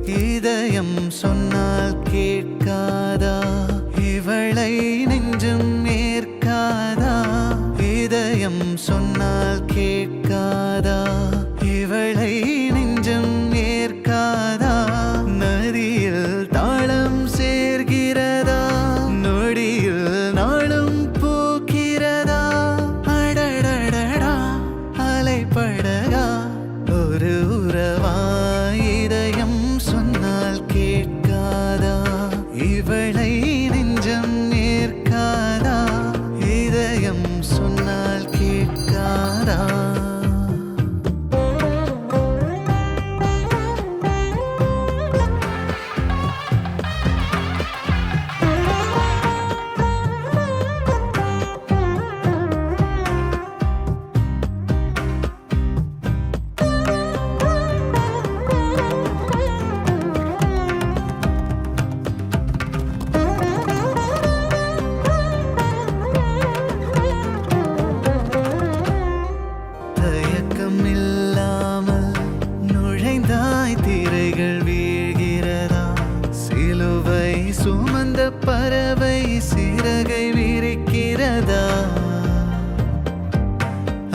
இதயம் சொன்னால் கேட்காதா? இவளை நெஞ்சம் ஏற்காதா? இதயம் சொன்னால் கேட்காதா? இவளை நெஞ்சம் ஏற்காதா? நதியில் தாளம் சேர்கிறதா? நொடியில் நாளும் பூக்கிறதா? அடடடடா அலைப்படகா ஒரு உறவா? இதயம் சொன்னால் கேட்காதா? இவளை நெஞ்சம் ஏற்காதா? இதயம் சொன்னால் கேட்காதா? இல்லாமல் நுழைந்தாய் திரைகள் வீழ்கிறதா? சிலுவை சுமந்த பறவை சிறகை விரிக்கிறதா?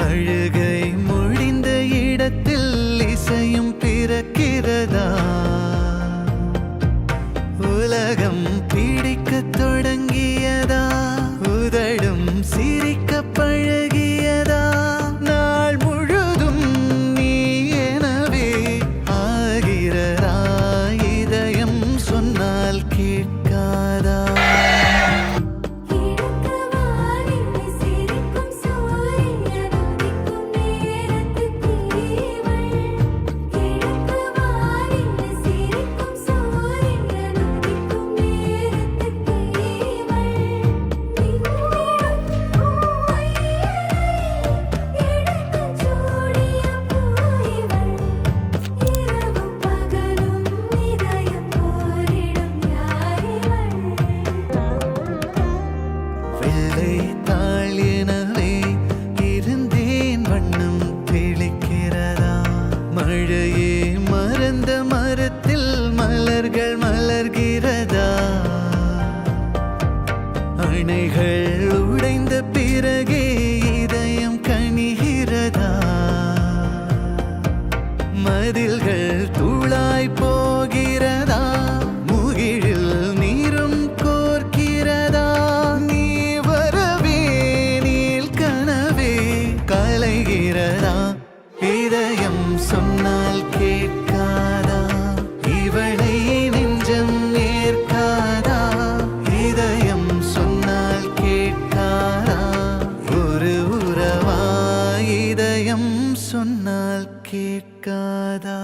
அழுகை முடிந்த இடத்தில் இசையும் பிறக்கிறதா? உலகம் பிடிக்கத் தொடங்கியதா? உதடும் சிரிக்க பழகியதா? நாள் முழுதும் நீ எனவே ஆகிறதா? இதயம் சொன்னால் கேட்காதா? வெள்ளை தாள் எனவே இருந்தேன் வண்ணம் தெளிக்கிறதா? மழையே மறந்த மரத்தில் மலர்கள் மலர்கிறதா? அணைகள் உடைந்த பிறகே இதயம் கனிகிறதா? மதில்கள் தூளாய் போகிறதா? முகிழில் நீரும் கோர்க்கிறதா? நீ வரவே நீல் கனவே கலைகிறதா? இதயம் சொன்னால் கேட்காதா? இவளை நெஞ்சம் ஏற்காதா? இதயம் சொன்னால் கேட்காதா? ஒரு உறவா? இதயம் சொன்னால் கேட்காதா?